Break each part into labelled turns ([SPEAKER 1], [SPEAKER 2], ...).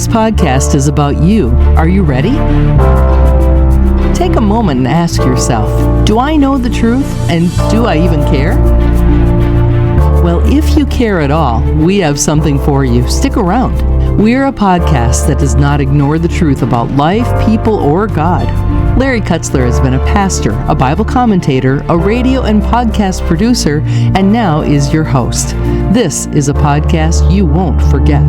[SPEAKER 1] This podcast is about you. Are you ready? Take a moment and ask yourself, do I know the truth, and do I even care? Well, if you care at all, we have something for you. Stick around. We're a podcast that does not ignore the truth about life, people, or God. Larry Kutzler has been a pastor, a Bible commentator, a radio and podcast producer, and now is your host. This is a podcast you won't forget.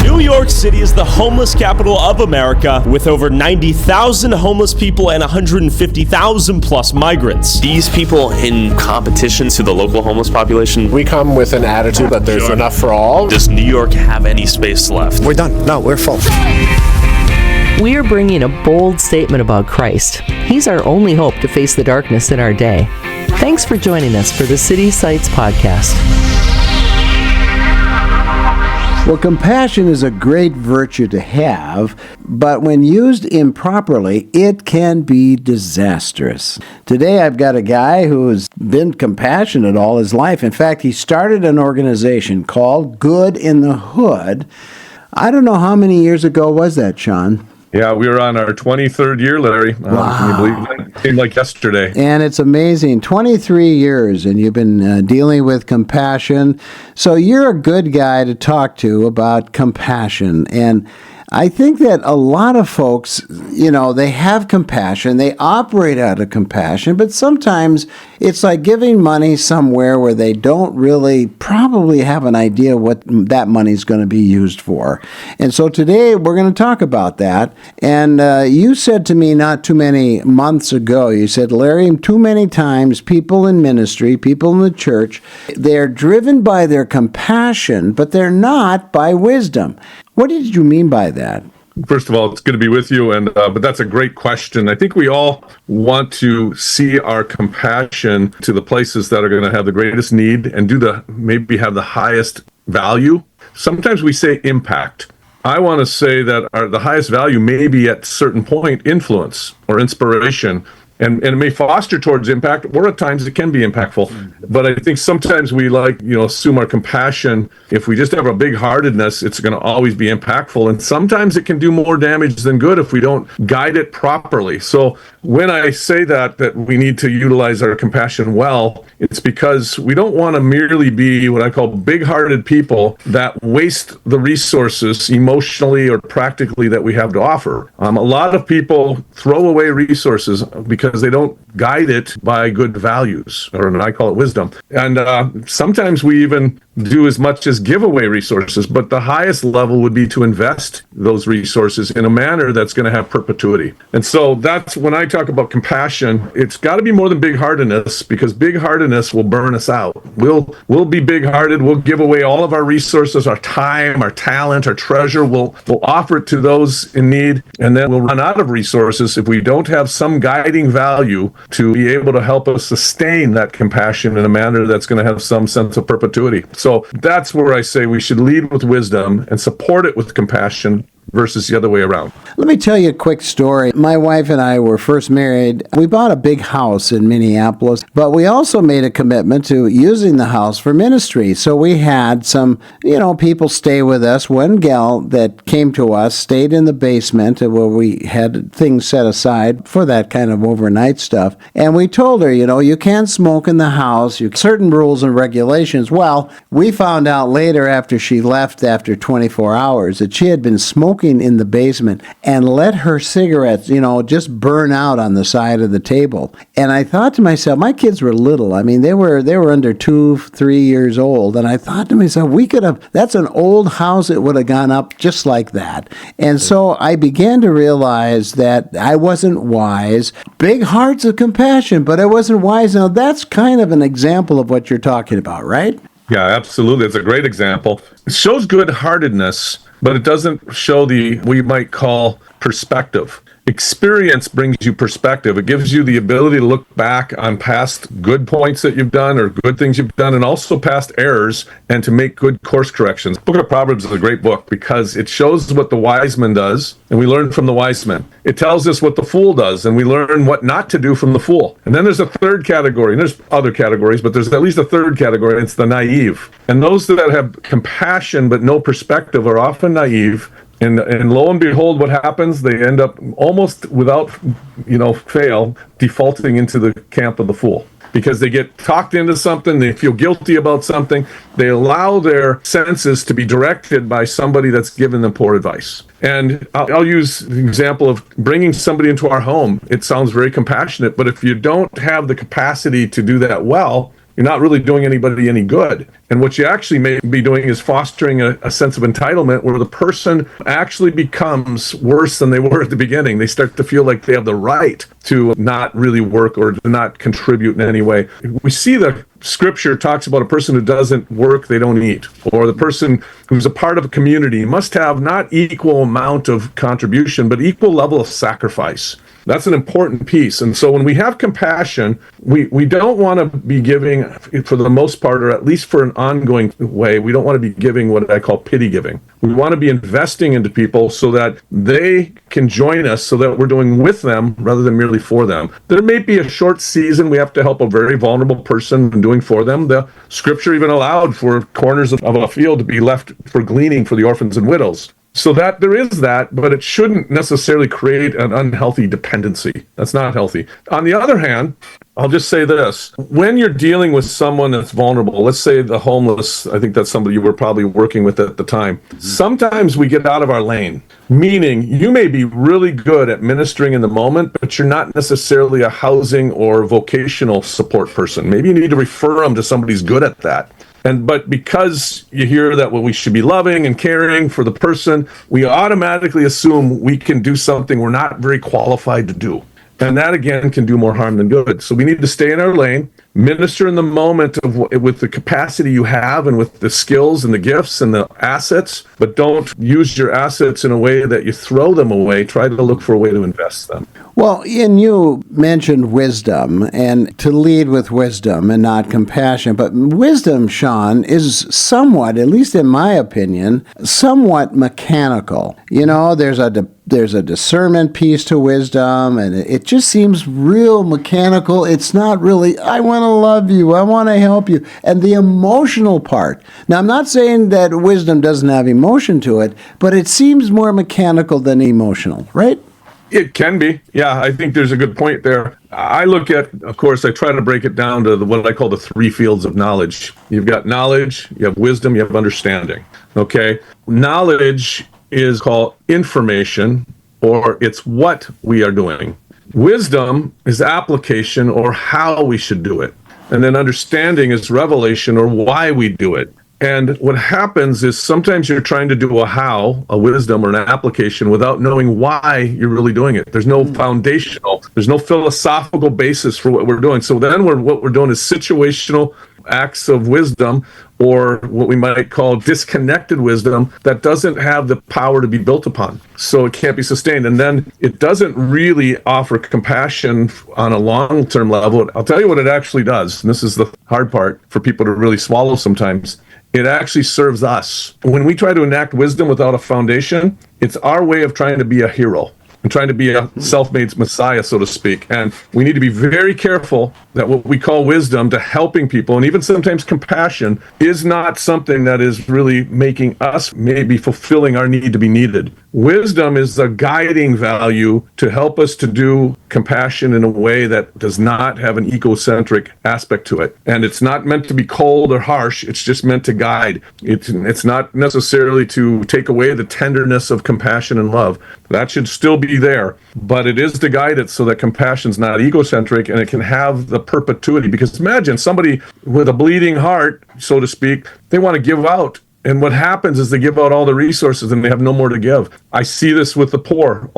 [SPEAKER 2] New York City is the homeless capital of America, with over 90,000 homeless people and 150,000 plus migrants.
[SPEAKER 3] These people in competition to the local homeless population.
[SPEAKER 4] We come with an attitude that there's enough for all.
[SPEAKER 3] Does New York have any space left?
[SPEAKER 4] We're done. No, we're full.
[SPEAKER 1] We are bringing a bold statement about Christ. He's our only hope to face the darkness in our day. Thanks for joining us for the City Sites Podcast.
[SPEAKER 5] Well, compassion is a great virtue to have, but when used improperly, it can be disastrous. Today, I've got a guy who's been compassionate all his life. In fact, he started an organization called Good in the Hood. I don't know how many years ago was that, Shawn?
[SPEAKER 6] Yeah, we were on our 23rd year, Larry.
[SPEAKER 5] Wow.
[SPEAKER 6] Can you believe that? It seemed like yesterday.
[SPEAKER 5] And it's amazing. 23 years, and you've been dealing with compassion. So you're a good guy to talk to about compassion. And I think that a lot of folks, they have compassion, they operate out of compassion, but sometimes it's like giving money somewhere where they don't really probably have an idea what that money's going to be used for. And so today we're going to talk about that. And you said to me not too many months ago, you said, Larry, too many times people in ministry, people in the church, they're driven by their compassion, but they're not by wisdom. What did you mean by that?
[SPEAKER 6] First of all, it's good to be with you, but that's a great question. I think we all want to see our compassion to the places that are going to have the greatest need and maybe have the highest value. Sometimes we say impact. I want to say that the highest value may be at a certain point influence or inspiration. And it may foster towards impact, or at times it can be impactful. But I think sometimes we assume our compassion, if we just have a big heartedness, it's going to always be impactful. And sometimes it can do more damage than good if we don't guide it properly. So when I say that we need to utilize our compassion well, it's because we don't want to merely be what I call big-hearted people that waste the resources emotionally or practically that we have to offer. A lot of people throw away resources because they don't guide it by good values, or I call it wisdom. And sometimes we even do as much as give away resources, but the highest level would be to invest those resources in a manner that's going to have perpetuity. And so that's when I talk about compassion, it's got to be more than big-heartedness, because big-heartedness will burn us out. We'll be big-hearted, we'll give away all of our resources, our time, our talent, our treasure, we'll offer it to those in need, and then we'll run out of resources if we don't have some guiding value to be able to help us sustain that compassion in a manner that's going to have some sense of perpetuity. So that's where I say we should lead with wisdom and support it with compassion versus the other way around.
[SPEAKER 5] Let me tell you a quick story. My wife and I were first married. We bought a big house in Minneapolis, but we also made a commitment to using the house for ministry. So we had some, people stay with us. One gal that came to us stayed in the basement where we had things set aside for that kind of overnight stuff. And we told her, you can't smoke in the house, certain rules and regulations. Well, we found out later after she left after 24 hours that she had been smoking in the basement and let her cigarettes, just burn out on the side of the table. And I thought to myself, my kids were little. I mean, they were under 2-3 years old. And I thought to myself, that's an old house. It would have gone up just like that. And so I began to realize that I wasn't wise. Big hearts of compassion, but I wasn't wise. Now, that's kind of an example of what you're talking about, right?
[SPEAKER 6] Yeah, absolutely. It's a great example. It shows good-heartedness, but it doesn't show we might call perspective. Experience brings you perspective. It gives you the ability to look back on past good points that you've done or good things you've done, and also past errors, and to make good course corrections. Book of Proverbs is a great book because it shows what the wise man does, and we learn from the wise men. It tells us what the fool does, and we learn what not to do from the fool. And then there's a third category, and there's other categories, but there's at least a third category, and it's the naive. And those that have compassion but no perspective are often naive. And lo and behold, what happens? They end up almost without, fail, defaulting into the camp of the fool. Because they get talked into something, they feel guilty about something, they allow their senses to be directed by somebody that's given them poor advice. And I'll use the example of bringing somebody into our home. It sounds very compassionate, but if you don't have the capacity to do that well, you're not really doing anybody any good. And what you actually may be doing is fostering a sense of entitlement where the person actually becomes worse than they were at the beginning. They start to feel like they have the right to not really work or to not contribute in any way. We see the scripture talks about a person who doesn't work, they don't eat. Or the person who's a part of a community must have not equal amount of contribution, but equal level of sacrifice. That's an important piece. And so when we have compassion, we don't want to be giving, for the most part, or at least for an ongoing way, we don't want to be giving what I call pity giving. We want to be investing into people so that they can join us, so that we're doing with them rather than merely for them. There may be a short season we have to help a very vulnerable person and doing for them. The scripture even allowed for corners of a field to be left for gleaning for the orphans and widows. So that there is that, but it shouldn't necessarily create an unhealthy dependency. That's not healthy. On the other hand, I'll just say this. When you're dealing with someone that's vulnerable, let's say the homeless, I think that's somebody you were probably working with at the time. Sometimes we get out of our lane, meaning you may be really good at ministering in the moment, but you're not necessarily a housing or vocational support person. Maybe you need to refer them to somebody who's good at that. But because you hear that we should be loving and caring for the person, we automatically assume we can do something we're not very qualified to do. And that, again, can do more harm than good. So we need to stay in our lane, minister in the moment with the capacity you have and with the skills and the gifts and the assets, but don't use your assets in a way that you throw them away. Try to look for a way to invest them.
[SPEAKER 5] Well, and you mentioned wisdom, and to lead with wisdom and not compassion. But wisdom, Shawn, is somewhat, at least in my opinion, somewhat mechanical. There's a discernment piece to wisdom, and it just seems real mechanical. It's not really, I want to love you, I want to help you. And the emotional part. Now, I'm not saying that wisdom doesn't have emotion to it, but it seems more mechanical than emotional, right?
[SPEAKER 6] It can be. Yeah, I think there's a good point there. I look at, of course, I try to break it down to what I call the three fields of knowledge. You've got knowledge, you have wisdom, you have understanding. Okay? Knowledge is called information, or it's what we are doing. Wisdom is application, or how we should do it. And then understanding is revelation, or why we do it. And what happens is sometimes you're trying to do a wisdom or an application without knowing why you're really doing it. There's no there's no philosophical basis for what we're doing. So then what we're doing is situational acts of wisdom, or what we might call disconnected wisdom that doesn't have the power to be built upon. So it can't be sustained. And then it doesn't really offer compassion on a long-term level. I'll tell you what it actually does. And this is the hard part for people to really swallow sometimes. It actually serves us. When we try to enact wisdom without a foundation, it's our way of trying to be a hero and trying to be a self-made messiah, so to speak. And we need to be very careful that what we call wisdom to helping people, and even sometimes compassion, is not something that is really making us maybe fulfilling our need to be needed. Wisdom is a guiding value to help us to do compassion in a way that does not have an egocentric aspect to it. And it's not meant to be cold or harsh. It's just meant to guide. It's not necessarily to take away the tenderness of compassion and love. That should still be there, but it is to guide it so that compassion's not egocentric and it can have the perpetuity. Because imagine somebody with a bleeding heart, so to speak, they want to give out. And what happens is they give out all the resources and they have no more to give. I see this with the poor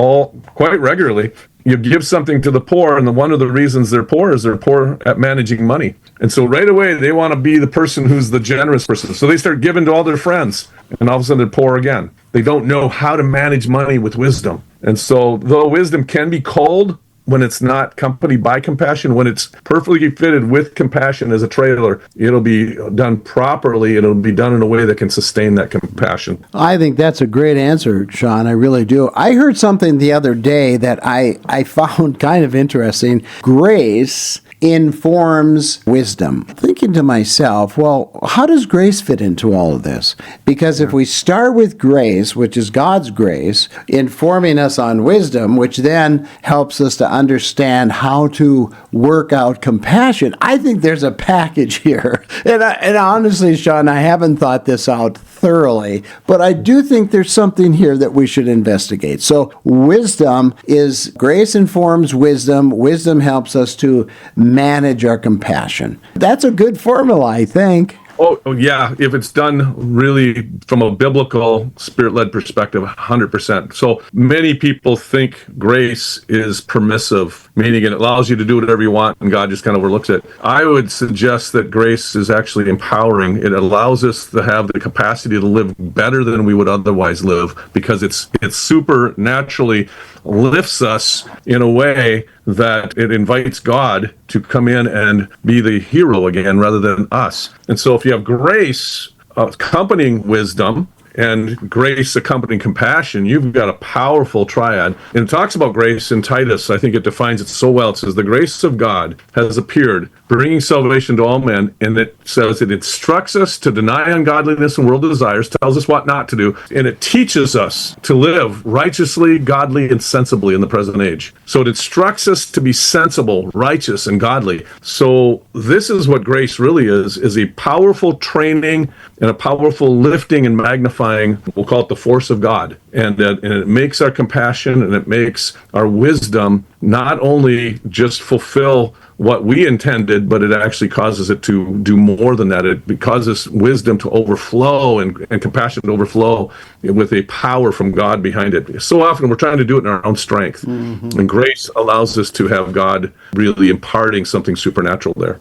[SPEAKER 6] quite regularly. You give something to the poor, and one of the reasons they're poor is they're poor at managing money. And so right away, they want to be the person who's the generous person. So they start giving to all their friends, and all of a sudden they're poor again. They don't know how to manage money with wisdom. And so though wisdom can be cold when it's not accompanied by compassion, when it's perfectly fitted with compassion as a trailer, it'll be done properly, and it'll be done in a way that can sustain that compassion.
[SPEAKER 5] I think that's a great answer, Shawn. I really do. I heard something the other day that I found kind of interesting. Grace informs wisdom. Thinking to myself, well, how does grace fit into all of this? Because if we start with grace, which is God's grace, informing us on wisdom, which then helps us to understand how to work out compassion, I think there's a package here. And honestly, Shawn, I haven't thought this out thoroughly, but I do think there's something here that we should investigate. So wisdom is, grace informs wisdom. Wisdom helps us to manage our compassion. That's a good formula, I think.
[SPEAKER 6] Oh, yeah. If it's done really from a biblical, spirit-led perspective, 100%. So many people think grace is permissive, meaning it allows you to do whatever you want, and God just kind of overlooks it. I would suggest that grace is actually empowering. It allows us to have the capacity to live better than we would otherwise live, because it supernaturally lifts us in a way that it invites God to come in and be the hero again rather than us. And so if you have grace accompanying wisdom and grace accompanying compassion, you've got a powerful triad. And it talks about grace in Titus. I think it defines it so well. It says, the grace of God has appeared, bringing salvation to all men. And it says it instructs us to deny ungodliness and worldly desires, tells us what not to do, and it teaches us to live righteously, godly, and sensibly in the present age. So it instructs us to be sensible, righteous, and godly. So this is what grace really is a powerful training and a powerful lifting and magnifying. We'll call it the force of God. And it makes our compassion and it makes our wisdom not only just fulfill what we intended, but it actually causes it to do more than that. It causes wisdom to overflow and compassion to overflow with a power from God behind it. So often we're trying to do it in our own strength. Mm-hmm. And grace allows us to have God really imparting something supernatural there.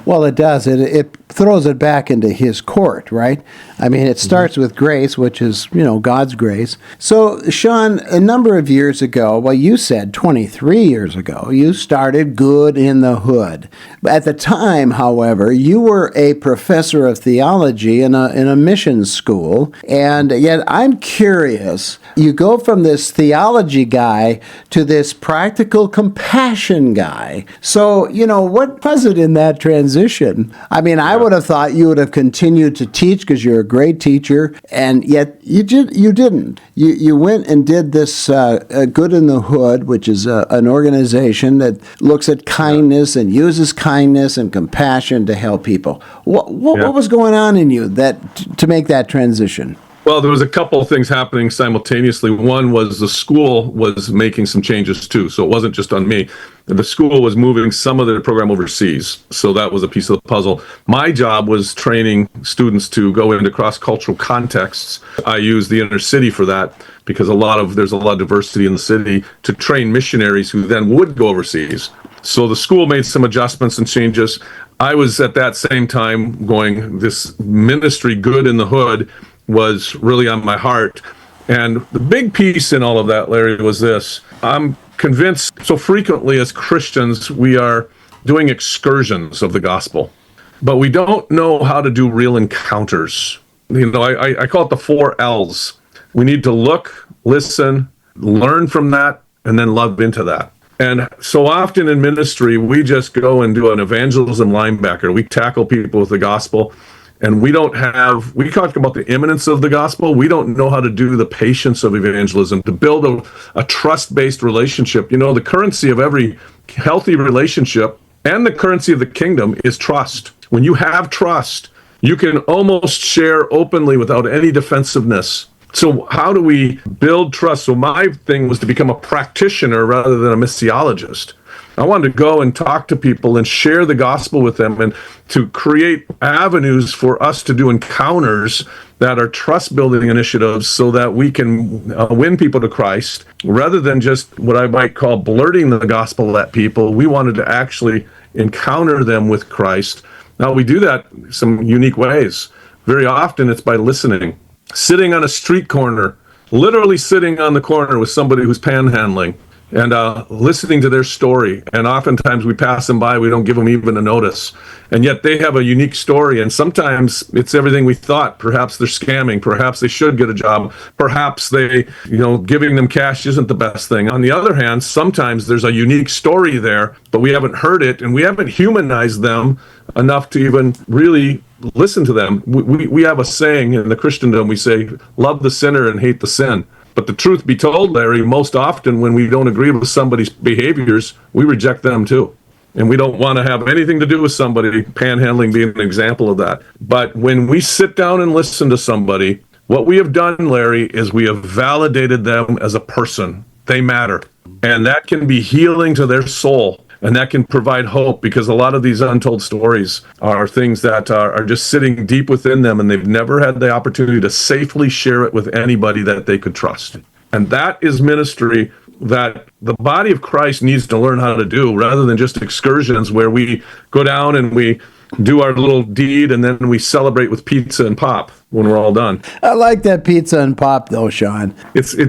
[SPEAKER 5] Well, it does. It throws it back into his court, right? I mean, it starts with grace, which is, God's grace. So, Shawn, a number of years ago, well, you said 23 years ago, you started Good in the Hood. At the time, however, you were a professor of theology in a mission school, and yet I'm curious, you go from this theology guy to this practical compassion guy. So, what was it in that transition? I mean, I would have thought you would have continued to teach because you're a great teacher, and yet you didn't. You went and did this Good in the Hood, which is an organization that looks at kindness and uses kindness and compassion to help people. What was going on in you to make that transition?
[SPEAKER 6] Well, there was a couple of things happening simultaneously. One was the school was making some changes too, so it wasn't just on me. The school was moving some of their program overseas, so that was a piece of the puzzle. My job was training students to go into cross-cultural contexts. I used the inner city for that because there's a lot of diversity in the city, to train missionaries who then would go overseas. So the school made some adjustments and changes. I was at that same time going, this ministry Good in the Hood was really on my heart. And the big piece in all of that, Larry, was this. I'm convinced so frequently as Christians, we are doing excursions of the gospel, but we don't know how to do real encounters. I call it the 4 L's. We need to look, listen, learn from that, and then love into that. And so often in ministry, we just go and do an evangelism linebacker. We tackle people with the gospel. And we talk about the imminence of the gospel. We don't know how to do the patience of evangelism, to build a trust-based relationship. The currency of every healthy relationship and the currency of the kingdom is trust. When you have trust, you can almost share openly without any defensiveness. So how do we build trust? So my thing was to become a practitioner rather than a missiologist. I wanted to go and talk to people and share the gospel with them, and to create avenues for us to do encounters that are trust-building initiatives so that we can win people to Christ, rather than just what I might call blurting the gospel at people. We wanted to actually encounter them with Christ. Now, we do that some unique ways. Very often it's by listening. Sitting on a street corner literally sitting on the corner with somebody who's panhandling and listening to their story. And oftentimes we pass them by, we don't give them even a notice. And yet they have a unique story. And sometimes it's everything we thought. Perhaps they're scamming. Perhaps they should get a job. Perhaps giving them cash isn't the best thing. On the other hand, sometimes there's a unique story there, but we haven't heard it and we haven't humanized them enough to even really listen to them. We have a saying in the Christendom, we say, love the sinner and hate the sin. But the truth be told, Larry, most often when we don't agree with somebody's behaviors, we reject them too. And we don't want to have anything to do with somebody, panhandling being an example of that. But when we sit down and listen to somebody, what we have done, Larry, is we have validated them as a person. They matter. And that can be healing to their soul. And that can provide hope, because a lot of these untold stories are things that are just sitting deep within them, and they've never had the opportunity to safely share it with anybody that they could trust. And that is ministry that the body of Christ needs to learn how to do, rather than just excursions where we go down and we do our little deed and then we celebrate with pizza and pop when we're all done.
[SPEAKER 5] I like that pizza and pop, though, Shawn.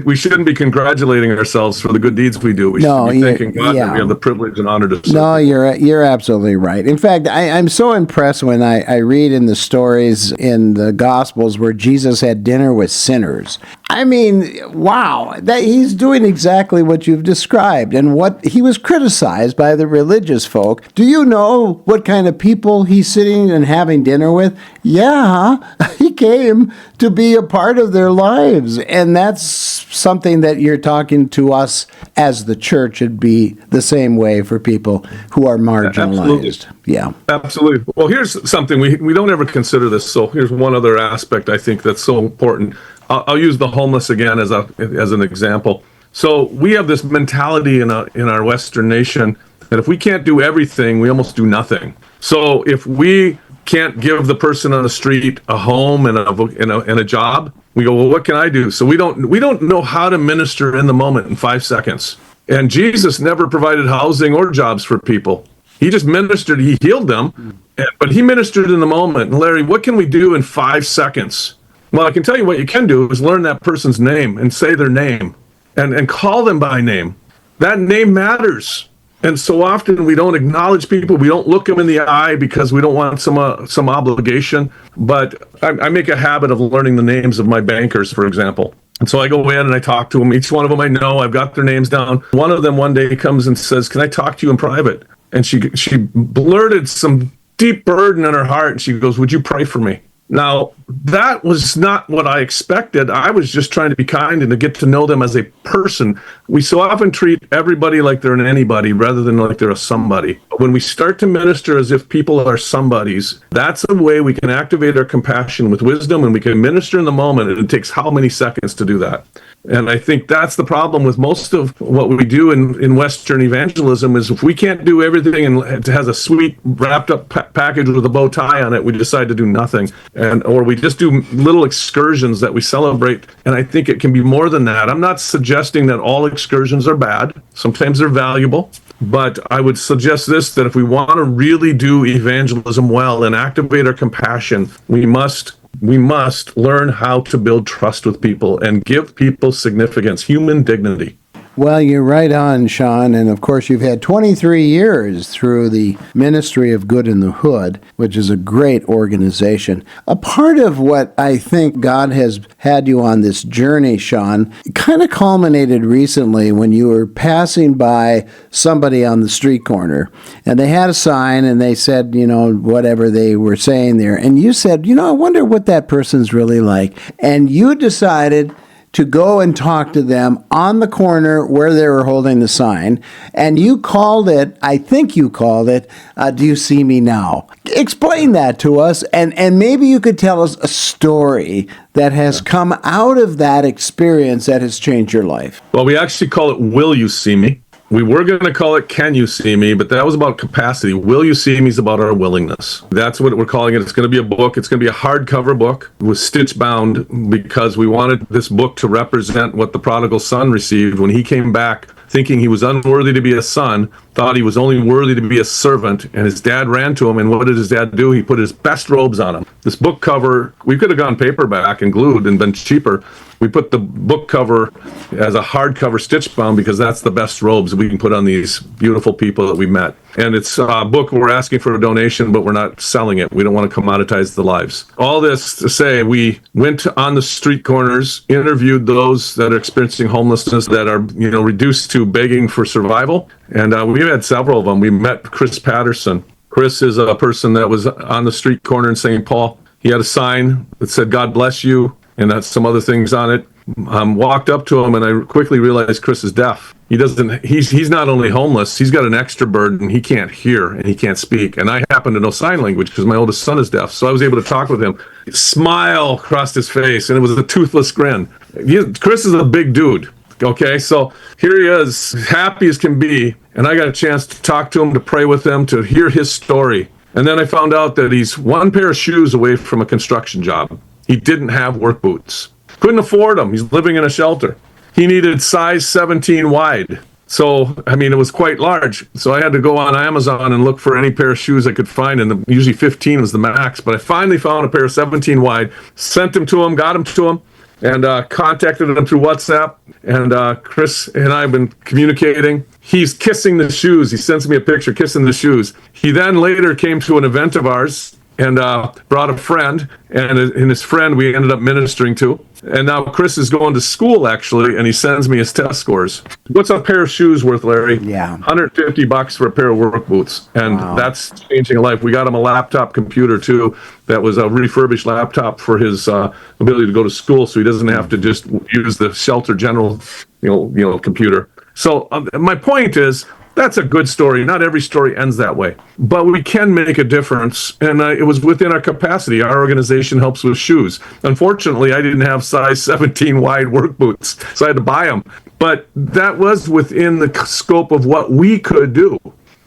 [SPEAKER 6] We shouldn't be congratulating ourselves for the good deeds we do. We should be thanking God that we have the privilege and honor to serve.
[SPEAKER 5] No, you're absolutely right. In fact, I'm so impressed when I read in the stories in the Gospels where Jesus had dinner with sinners. I mean, wow, that he's doing exactly what you've described, and what he was criticized by the religious folk. Do you know what kind of people he's sitting and having dinner with? Yeah, he came to be a part of their lives, and that's something that you're talking to us as the church should be the same way for people who are marginalized.
[SPEAKER 6] Absolutely.
[SPEAKER 5] Yeah,
[SPEAKER 6] absolutely. Well, here's something we don't ever consider this. So here's one other aspect I think that's so important. I'll use the homeless again as an example. So we have this mentality in our Western nation that if we can't do everything, we almost do nothing. So if we can't give the person on the street a home and a job, we go, well, what can I do? So we don't know how to minister in the moment in 5 seconds. And Jesus never provided housing or jobs for people. He just ministered. He healed them, but he ministered in the moment. And Larry, what can we do in 5 seconds? Well, I can tell you what you can do is learn that person's name and say their name and call them by name. That name matters. And so often we don't acknowledge people. We don't look them in the eye because we don't want some obligation. But I make a habit of learning the names of my bankers, for example. And so I go in and I talk to them. Each one of them I know. I've got their names down. One of them one day comes and says, "Can I talk to you in private?" And she blurted some deep burden in her heart. And she goes, "Would you pray for me?" Now, that was not what I expected. I was just trying to be kind and to get to know them as a person. We so often treat everybody like they're an anybody rather than like they're a somebody. When we start to minister as if people are somebodies, that's a way we can activate our compassion with wisdom, and we can minister in the moment. And it takes how many seconds to do that? And I think that's the problem with most of what we do in Western evangelism is if we can't do everything and it has a sweet wrapped up package with a bow tie on it, we decide to do nothing. Or we just do little excursions that we celebrate. And I think it can be more than that. I'm not suggesting that all excursions are bad. Sometimes they're valuable. But I would suggest this, that if we want to really do evangelism well and activate our compassion, we must learn how to build trust with people and give people significance, human dignity.
[SPEAKER 5] Well, you're right on, Shawn. And of course, you've had 23 years through the Ministry of Good in the Hood, which is a great organization. A part of what I think God has had you on this journey, Shawn, kind of culminated recently when you were passing by somebody on the street corner. And they had a sign and they said, whatever they were saying there. And you said, I wonder what that person's really like. And you decided to go and talk to them on the corner where they were holding the sign. And you called it, I think you called it, Do You See Me Now? Explain that to us, and maybe you could tell us a story that has come out of that experience that has changed your life.
[SPEAKER 6] Well, we actually call it Will You See Me? We were going to call it Can You See Me, but that was about capacity. Will You See Me is about our willingness. That's what we're calling it. It's going to be a book. It's going to be a hardcover book with stitch bound because we wanted this book to represent what the prodigal son received when he came back thinking he was unworthy to be a son, thought he was only worthy to be a servant, and his dad ran to him, and what did his dad do? He put his best robes on him. This book cover, we could have gone paperback and glued and been cheaper, We put the book cover as a hardcover stitch bound because that's the best robes we can put on these beautiful people that we met. And it's a book we're asking for a donation, but we're not selling it. We don't want to commoditize the lives. All this to say, we went on the street corners, interviewed those that are experiencing homelessness, that are, reduced to begging for survival. And we had several of them. We met Chris Patterson. Chris is a person that was on the street corner in St. Paul. He had a sign that said, "God bless you," and that's some other things on it. Walked up to him, and I quickly realized Chris is deaf. He's not only homeless, he's got an extra burden. He can't hear and he can't speak. And I happen to know sign language because my oldest son is deaf. So I was able to talk with him. Smile crossed his face, and it was a toothless grin. Chris is a big dude. Okay, so here he is, happy as can be. And I got a chance to talk to him, to pray with him, to hear his story. And then I found out that he's one pair of shoes away from a construction job. He didn't have work boots. Couldn't afford them. He's living in a shelter. He needed size 17 wide. So, it was quite large. So I had to go on Amazon and look for any pair of shoes I could find. And usually 15 was the max. But I finally found a pair of 17 wide, sent them to him, got them to him, and contacted him through WhatsApp. And Chris and I have been communicating. He's kissing the shoes. He sends me a picture kissing the shoes. He then later came to an event of ours and brought a friend, and his friend we ended up ministering to. And now Chris is going to school, actually, and he sends me his test scores. What's a pair of shoes worth, Larry?
[SPEAKER 5] Yeah.
[SPEAKER 6] $150 for a pair of work boots. And That's changing a life. We got him a laptop computer, too, that was a refurbished laptop for his ability to go to school, so he doesn't have to just use the shelter general, computer. So my point is, that's a good story. Not every story ends that way, but we can make a difference. And it was within our capacity. Our organization helps with shoes. Unfortunately, I didn't have size 17 wide work boots, so I had to buy them. But that was within the scope of what we could do.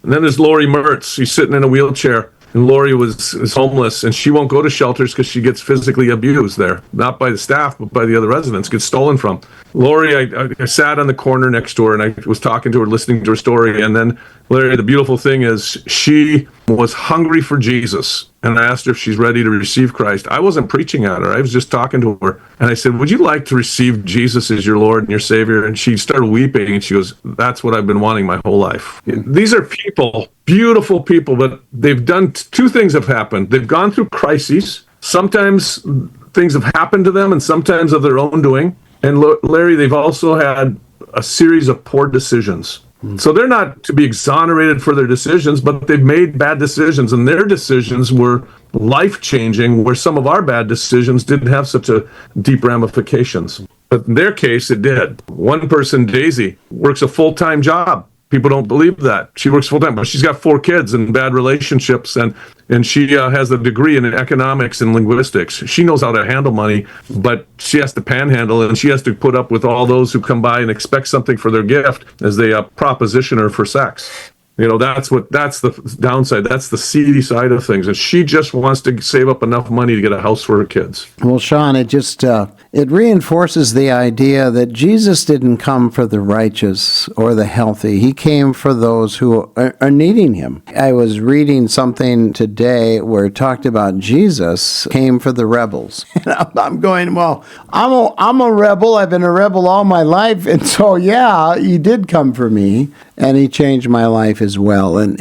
[SPEAKER 6] And then there's Lori Mertz. She's sitting in a wheelchair. And Lori is homeless, and she won't go to shelters because she gets physically abused there. Not by the staff, but by the other residents, gets stolen from. Lori, I sat on the corner next to her, and I was talking to her, listening to her story. And then, Larry, the beautiful thing is she was hungry for Jesus. And I asked her if she's ready to receive Christ. I wasn't preaching at her. I was just talking to her. And I said, "Would you like to receive Jesus as your Lord and your Savior?" And she started weeping, and she goes, "That's what I've been wanting my whole life." These are people, beautiful people, but they've done two things have happened. They've gone through crises. Sometimes things have happened to them, and sometimes of their own doing. And Larry, they've also had a series of poor decisions. So they're not to be exonerated for their decisions, but they've made bad decisions, and their decisions were life-changing, where some of our bad decisions didn't have such a deep ramifications. But in their case, it did. One person, Daisy, works a full-time job. People don't believe that. She works full-time, but she's got 4 kids and bad relationships, and she has a degree in economics and linguistics. She knows how to handle money, but she has to panhandle, and she has to put up with all those who come by and expect something for their gift as they proposition her for sex. That's the downside. That's the seedy side of things. And she just wants to save up enough money to get a house for her kids.
[SPEAKER 5] Well, Shawn, it reinforces the idea that Jesus didn't come for the righteous or the healthy. He came for those who are needing him. I was reading something today where it talked about Jesus came for the rebels. And I'm going, well, I'm a rebel. I've been a rebel all my life. And so, yeah, he did come for me. And he changed my life as well. And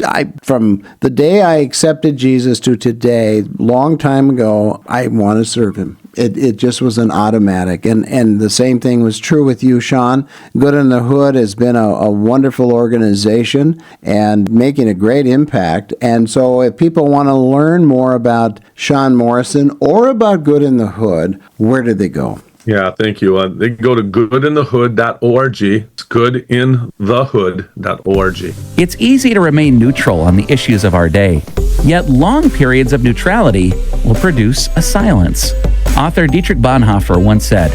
[SPEAKER 5] I, from the day I accepted Jesus to today, long time ago, I want to serve him. It just was an automatic. And the same thing was true with you, Shawn. Good in the Hood has been a wonderful organization and making a great impact. And so if people want to learn more about Shawn Morrison or about Good in the Hood, where do they go?
[SPEAKER 6] Yeah, thank you. They can go to goodinthehood.org. It's goodinthehood.org.
[SPEAKER 7] It's easy to remain neutral on the issues of our day, yet long periods of neutrality will produce a silence. Author Dietrich Bonhoeffer once said,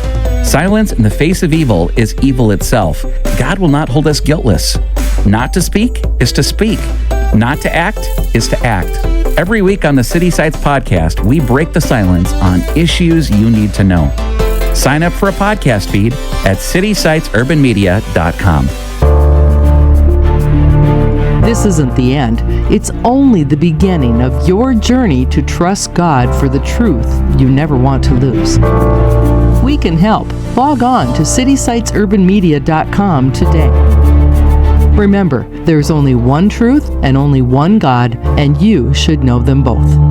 [SPEAKER 7] "Silence in the face of evil is evil itself. God will not hold us guiltless. Not to speak is to speak. Not to act is to act." Every week on the City Sites podcast, we break the silence on issues you need to know. Sign up for a podcast feed at citysitesurbanmedia.com.
[SPEAKER 1] This isn't the end. It's only the beginning of your journey to trust God for the truth you never want to lose. We can help. Log on to citysitesurbanmedia.com today. Remember, there's only one truth and only one God, and you should know them both.